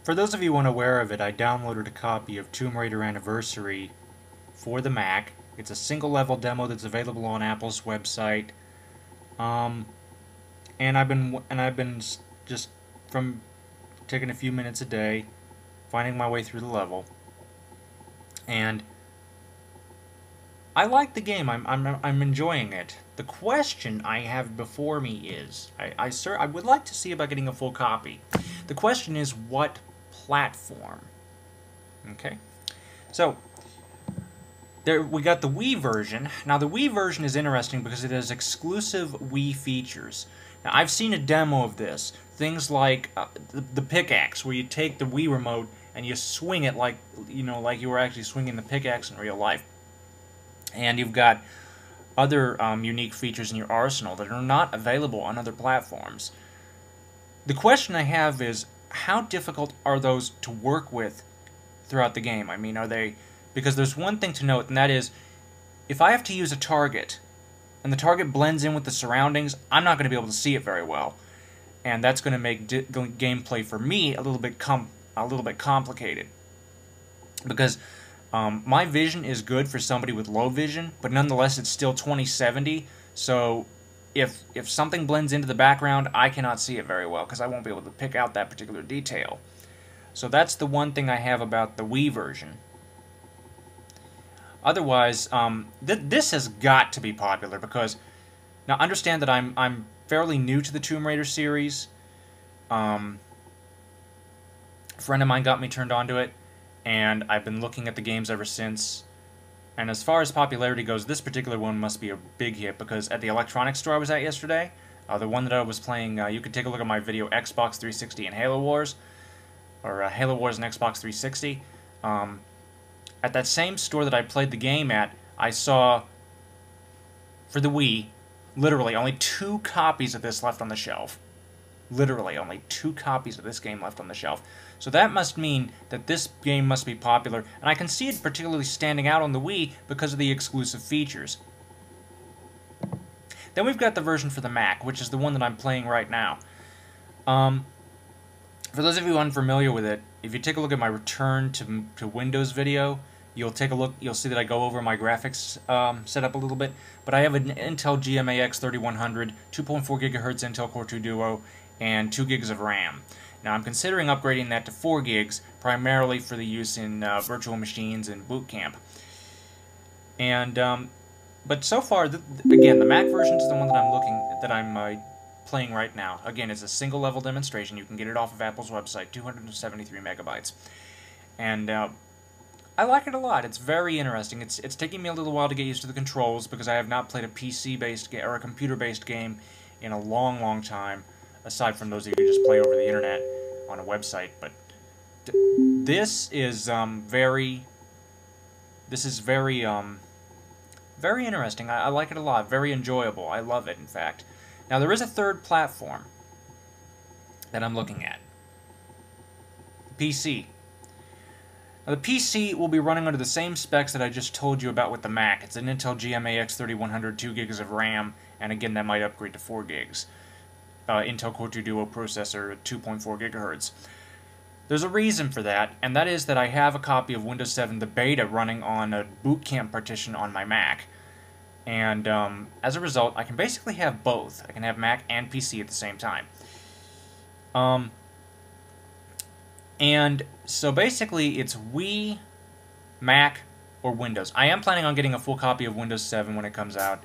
For those of you unaware of it, I downloaded a copy of Tomb Raider Anniversary for the Mac. It's a single level demo that's available on Apple's website. And I've been just from taking a few minutes a day, finding my way through the level. And I like the game. I'm enjoying it. The question I have before me is, I would like to see about getting a full copy. The question is, what platform? Okay, so there we got the Wii version. Now the Wii version is interesting because it has exclusive Wii features. Now I've seen a demo of this. Things like the pickaxe, where you take the Wii remote and you swing it like like you were actually swinging the pickaxe in real life. And you've got other unique features in your arsenal that are not available on other platforms. The question I have is, how difficult are those to work with throughout the game? I mean, are they... Because there's one thing to note, and that is, if I have to use a target, and the target blends in with the surroundings, I'm not going to be able to see it very well. And that's going to make gameplay for me a little bit complicated. Because my vision is good for somebody with low vision, but nonetheless it's still 2070, so if something blends into the background, I cannot see it very well, because I won't be able to pick out that particular detail. So that's the one thing I have about the Wii version. Otherwise, this has got to be popular, because... Now, understand that I'm fairly new to the Tomb Raider series. A friend of mine got me turned on to it, and I've been looking at the games ever since. And as far as popularity goes, this particular one must be a big hit, because at the electronics store I was at yesterday, the one that I was playing, you can take a look at my video, Xbox 360 and Halo Wars, or Halo Wars and Xbox 360. At that same store that I played the game at, I saw, for the Wii, literally only 2 copies of this left on the shelf. Literally only 2 copies of this game left on the shelf. So that must mean that this game must be popular, and I can see it particularly standing out on the Wii because of the exclusive features. Then we've got the version for the Mac, which is the one that I'm playing right now. For those of you unfamiliar with it, if you take a look at my return to Windows video, you'll see that I go over my graphics setup a little bit. But I have an Intel GMAX 3100, 2.4 GHz Intel Core 2 Duo, and 2 gigs of RAM. Now I'm considering upgrading that to 4 gigs, primarily for the use in virtual machines and boot camp. And but so far, again, the Mac version is the one that I'm playing right now. Again, it's a single level demonstration. You can get it off of Apple's website, 273 megabytes, and I like it a lot. It's very interesting. It's taking me a little while to get used to the controls, because I have not played a PC-based game or a computer-based game in a long, long time, aside from those that you just play over the internet on a website. But this is very interesting. I like it a lot. Very enjoyable. I love it, in fact. Now, there is a third platform that I'm looking at. PC. Now, the PC will be running under the same specs that I just told you about with the Mac. It's an Intel GMAX 3100, 2 gigs of RAM, and again, that might upgrade to 4 gigs. Intel Core 2 Duo processor at 2.4 gigahertz. There's a reason for that, and that is that I have a copy of Windows 7, the beta, running on a boot camp partition on my Mac. And as a result, I can basically have both. I can have Mac and PC at the same time. And so basically, it's Wii, Mac, or Windows. I am planning on getting a full copy of Windows 7 when it comes out.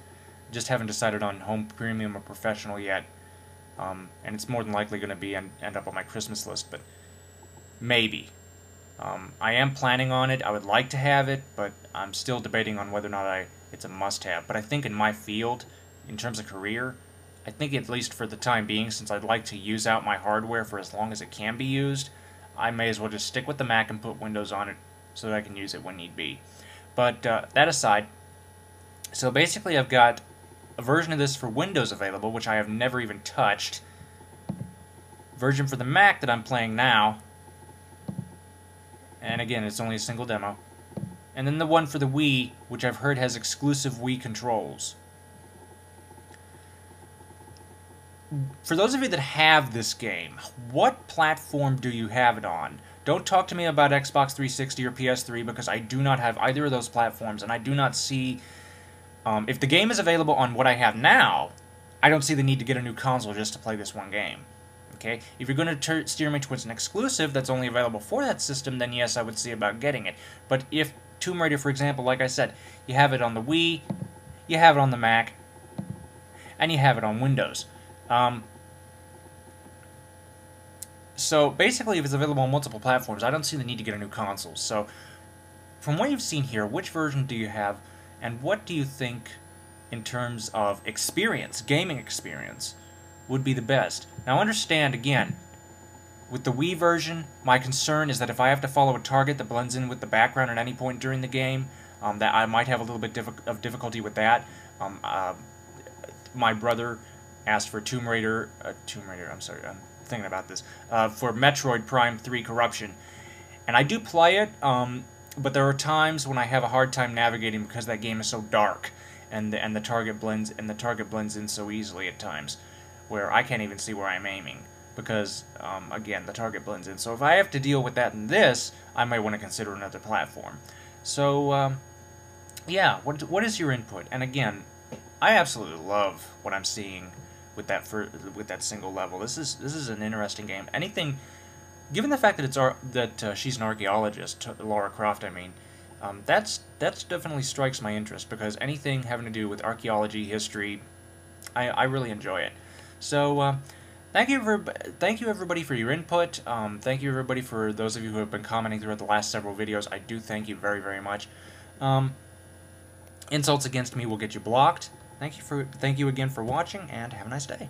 Just haven't decided on Home Premium or Professional yet. And it's more than likely going to be end up on my Christmas list, but maybe. I am planning on it. I would like to have it, but I'm still debating on whether or not it's a must-have. But I think in my field, in terms of career, I think at least for the time being, since I'd like to use out my hardware for as long as it can be used, I may as well just stick with the Mac and put Windows on it so that I can use it when need be. But that aside, so basically I've got a version of this for Windows available, which I have never even touched. Version for the Mac that I'm playing now, and again, it's only a single demo. And then the one for the Wii, which I've heard has exclusive Wii controls. For those of you that have this game, what platform do you have it on? Don't talk to me about Xbox 360 or PS3 because I do not have either of those platforms, and I do not see... if the game is available on what I have now, I don't see the need to get a new console just to play this one game. Okay? If you're going to steer me towards an exclusive that's only available for that system, then yes, I would see about getting it. But if Tomb Raider, for example, like I said, you have it on the Wii, you have it on the Mac, and you have it on Windows. So basically, if it's available on multiple platforms, I don't see the need to get a new console. So from what you've seen here, which version do you have, and what do you think in terms of experience, gaming experience, would be the best? Now understand, again, with the Wii version, my concern is that if I have to follow a target that blends in with the background at any point during the game, that I might have a little bit of difficulty with that. My brother asked for Tomb Raider, I'm sorry, I'm thinking about this, for Metroid Prime 3 Corruption. And I do play it, but there are times when I have a hard time navigating because that game is so dark, and the target blends in so easily at times, where I can't even see where I'm aiming because again, the target blends in. So if I have to deal with that in this, I might want to consider another platform. So yeah, what is your input? And again, I absolutely love what I'm seeing with that single level. This is an interesting game. Anything, given the fact that she's an archaeologist, Lara Croft, I mean, that's definitely strikes my interest, because anything having to do with archaeology, history, I really enjoy it. So thank you everybody for your input. Thank you everybody for those of you who have been commenting throughout the last several videos. I do thank you very, very much. Insults against me will get you blocked. Thank you again for watching, and have a nice day.